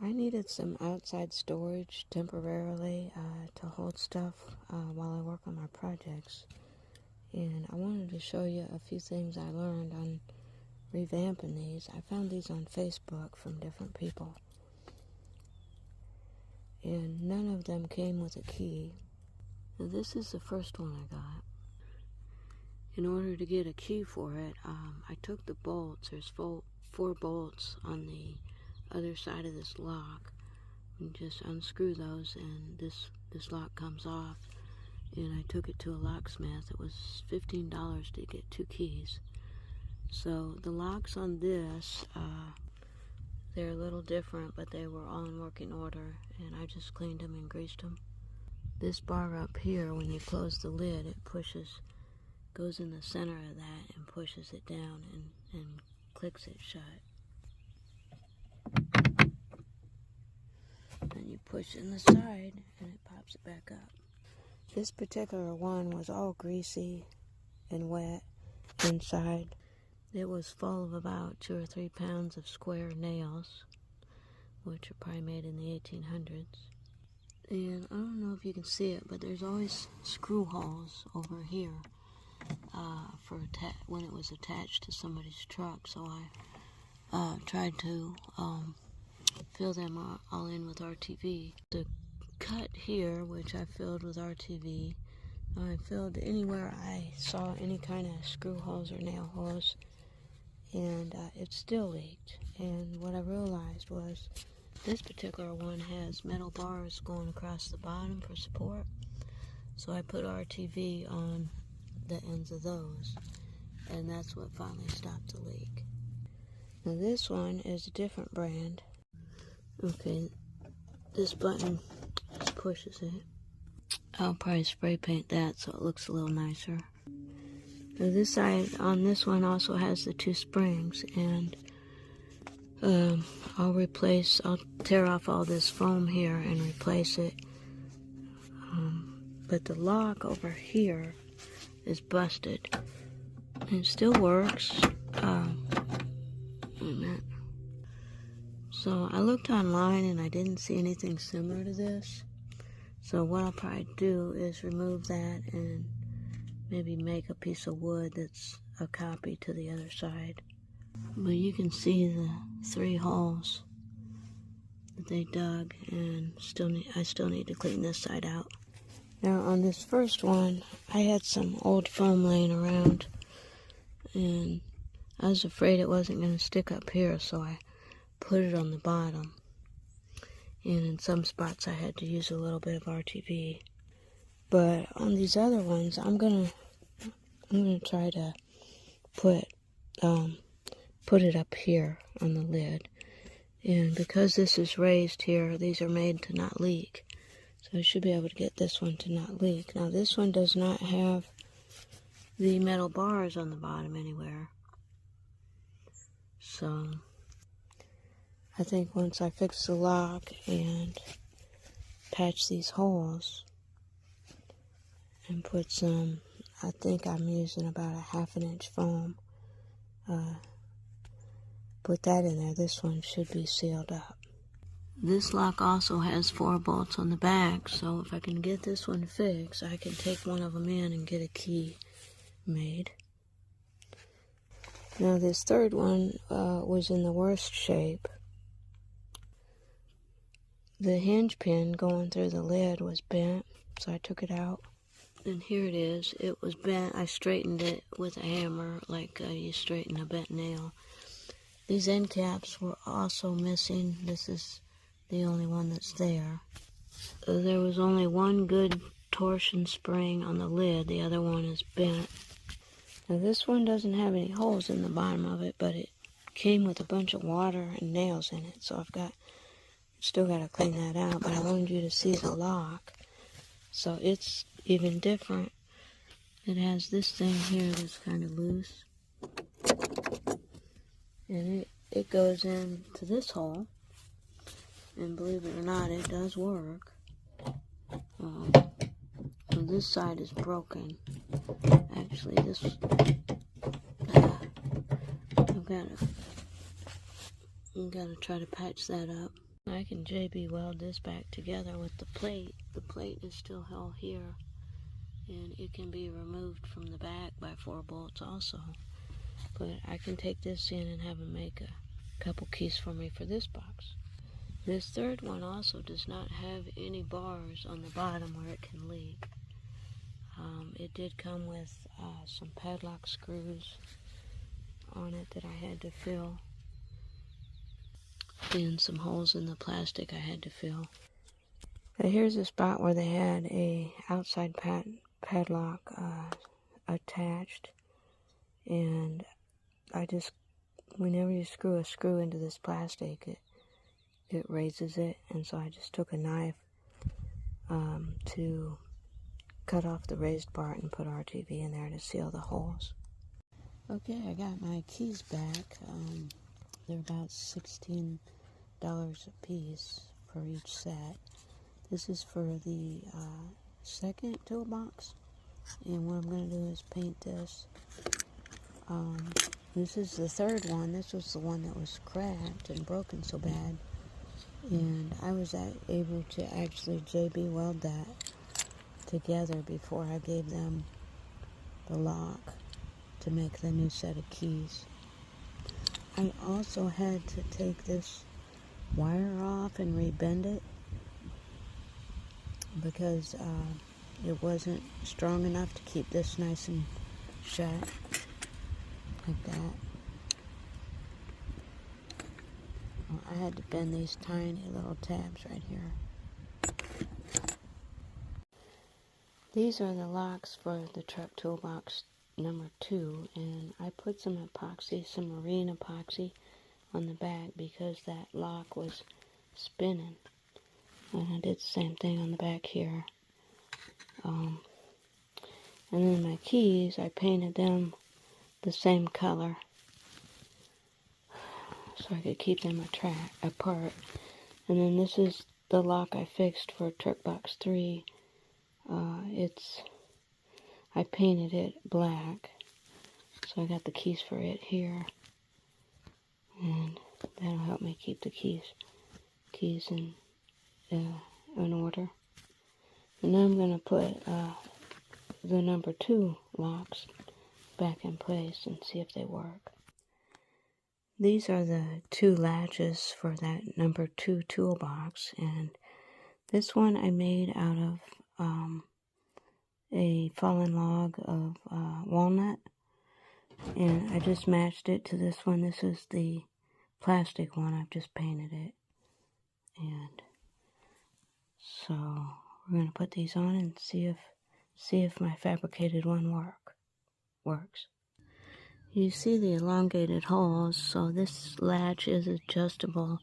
I needed some outside storage temporarily to hold stuff while I work on my projects. And I wanted to show you a few things I learned on revamping these. I found these on Facebook from different people. And none of them came with a key. Now, this is the first one I got. In order to get a key for it, I took the bolts. There's four bolts on the other side of this lock. You just unscrew those and this lock comes off. And I took it to a locksmith. It was $15 to get 2 keys. So the locks on this, they're a little different, but they were all in working order, and I just cleaned them and greased them. This bar up here, when you close the lid, it goes in the center of that and pushes it down and clicks it shut. Then you push in the side and it pops it back up. This particular one was all greasy and wet inside. It was full of about 2 or 3 pounds of square nails, which are probably made in the 1800s. And I don't know if you can see it, but there's always screw holes over here for when it was attached to somebody's truck. So I tried to fill them all in with RTV. The cut here, which I filled with RTV, I filled anywhere I saw any kind of screw holes or nail holes, and it still leaked. And what I realized was this particular one has metal bars going across the bottom for support, so I put RTV on the ends of those, and that's what finally stopped the leak. Now this one is a different brand. Okay, this button just pushes it. I'll probably spray paint that so it looks a little nicer. Now this side on this one also has the 2 springs, and I'll tear off all this foam here and replace it. But the lock over here is busted. It still works. Wait a minute. So I looked online and I didn't see anything similar to this. So what I'll probably do is remove that and maybe make a piece of wood that's a copy to the other side. But you can see the 3 holes that they dug, and I still need to clean this side out. Now on this first one, I had some old foam laying around, and I was afraid it wasn't going to stick up here, so I put it on the bottom. And in some spots I had to use a little bit of RTV. But on these other ones, I'm gonna try to put it up here on the lid. And because this is raised here, these are made to not leak. So I should be able to get this one to not leak. Now this one does not have the metal bars on the bottom anywhere. So I think once I fix the lock and patch these holes and put some, I think I'm using about a 1/2 inch foam, put that in there, this one should be sealed up. This lock also has 4 bolts on the back, so if I can get this one fixed, I can take one of them in and get a key made. Now this third one was in the worst shape. The hinge pin going through the lid was bent, so I took it out. And here it is. It was bent. I straightened it with a hammer like you straighten a bent nail. These end caps were also missing. This is the only one that's there. There was only one good torsion spring on the lid. The other one is bent. Now this one doesn't have any holes in the bottom of it, but it came with a bunch of water and nails in it, so I've still got to clean that out. But I wanted you to see the lock. So it's even different. It has this thing here that's kind of loose, and it goes into this hole, and believe it or not, it does work. So this side is broken. Actually, I've got to try to patch that up. I can JB weld this back together with the plate. The plate is still held here, and it can be removed from the back by 4 bolts also. But I can take this in and have them make a couple keys for me for this box. This third one also does not have any bars on the bottom where it can leak. It did come with some padlock screws on it that I had to fill, and some holes in the plastic I had to fill. But here's a spot where they had a outside padlock attached, and whenever you screw a screw into this plastic, it raises it, and so I just took a knife to cut off the raised part and put RTV in there to seal the holes. Okay, I got my keys back. They're about $16 a piece for each set. This is for the second toolbox, and what I'm going to do is paint this. This is the third one. This was the one that was cracked and broken so bad, and I was able to actually JB weld that together before I gave them the lock to make the new set of keys. I also had to take this wire off and rebend it because it wasn't strong enough to keep this nice and shut like that. Well, I had to bend these tiny little tabs right here. These are the locks for the truck toolbox number 2, and I put some epoxy, some marine epoxy on the back because that lock was spinning. And I did the same thing on the back here. And then my keys, I painted them the same color so I could keep them apart. And then this is the lock I fixed for truck box 3. I painted it black, so I got the keys for it here, and that'll help me keep the keys in order. And now I'm going to put the number 2 locks back in place and see if they work. These are the 2 latches for that number 2 toolbox, and this one I made out of a fallen log of walnut, and I just matched it to this one. This is the plastic one. I've just painted it, and so we're going to put these on and see if my fabricated one works. You see the elongated holes, so this latch is adjustable.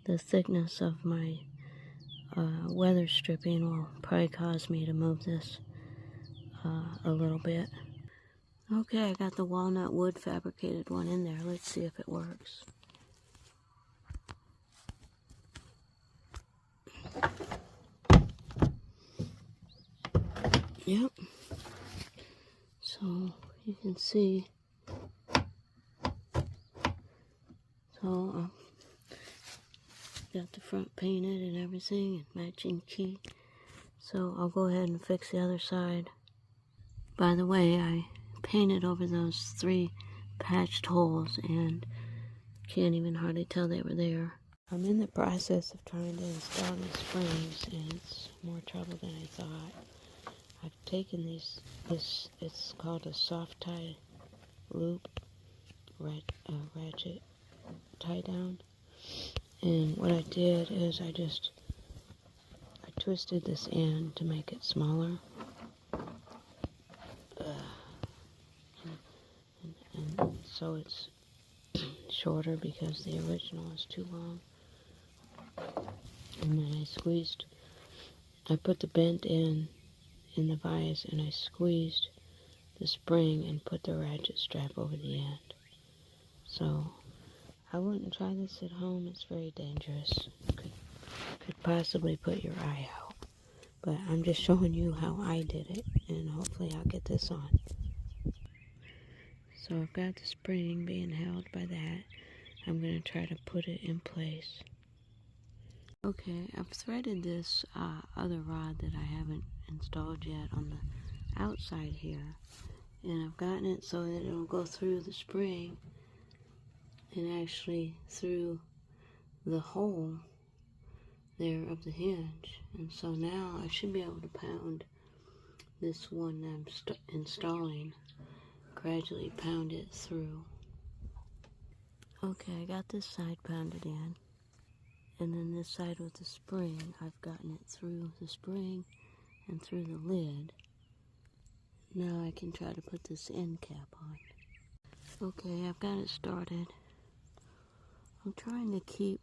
The thickness of my weather stripping will probably cause me to move this a little bit. Okay, I got the walnut wood fabricated one in there. Let's see if it works. Yep. So you can see. So got the front painted and everything, and matching key. So I'll go ahead and fix the other side. By the way, I painted over those 3 patched holes and can't even hardly tell they were there. I'm in the process of trying to install these springs, and it's more trouble than I thought. I've taken it's called a soft tie loop ratchet tie down, and what I did is I twisted this end to make it smaller, and so it's shorter because the original is too long. And then I put the bent in the vise, and I squeezed the spring and put the ratchet strap over the end. So I wouldn't try this at home. It's very dangerous. Could possibly put your eye out. But I'm just showing you how I did it, and hopefully I'll get this on. So I've got the spring being held by that. I'm going to try to put it in place. Okay, I've threaded this other rod that I haven't installed yet on the outside here, and I've gotten it so that it'll go through the spring and actually through the hole there of the hinge. And so now I should be able to pound this one I'm installing, gradually pound it through. Okay, I got this side pounded in, and then this side with the spring, I've gotten it through the spring and through the lid. Now I can try to put this end cap on. Okay, I've got it started. I'm trying to keep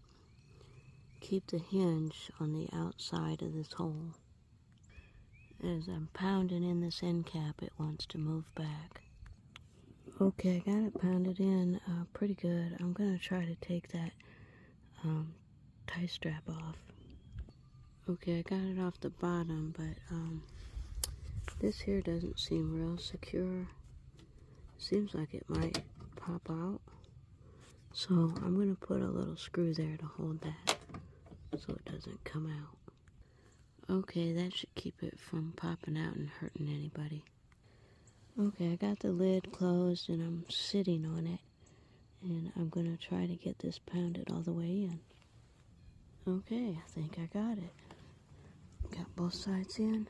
the hinge on the outside of this hole. As I'm pounding in this end cap, it wants to move back. Okay, I got it pounded in pretty good. I'm going to try to take that tie strap off. Okay, I got it off the bottom, but this here doesn't seem real secure. Seems like it might pop out. So I'm going to put a little screw there to hold that so it doesn't come out. Okay, that should keep it from popping out and hurting anybody. Okay, I got the lid closed and I'm sitting on it, and I'm going to try to get this pounded all the way in. Okay, I think I got it. Got both sides in.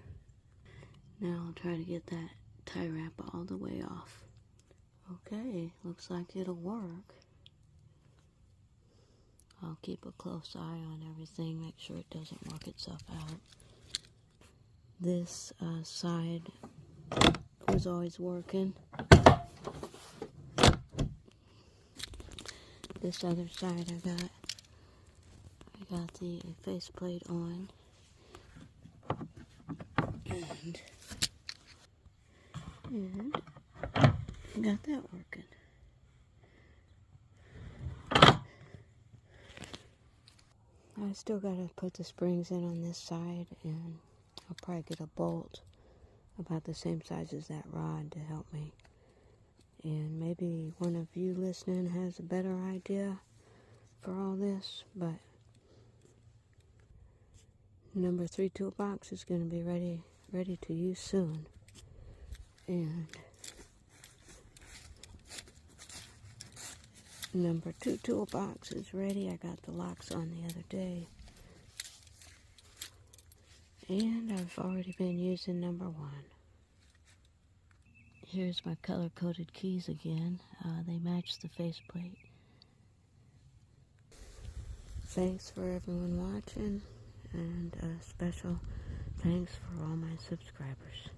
Now I'll try to get that tie wrap all the way off. Okay, looks like it'll work. I'll keep a close eye on everything, make sure it doesn't work itself out. This side was always working. This other side I got the faceplate on, and I got that working. I still gotta put the springs in on this side, and I'll probably get a bolt about the same size as that rod to help me. And maybe one of you listening has a better idea for all this, but number 3 toolbox is going to be ready to use soon. And number 2 toolbox is ready. I got the locks on the other day. And I've already been using number 1. Here's my color-coded keys again. They match the faceplate. Thanks for everyone watching, and a special thanks for all my subscribers.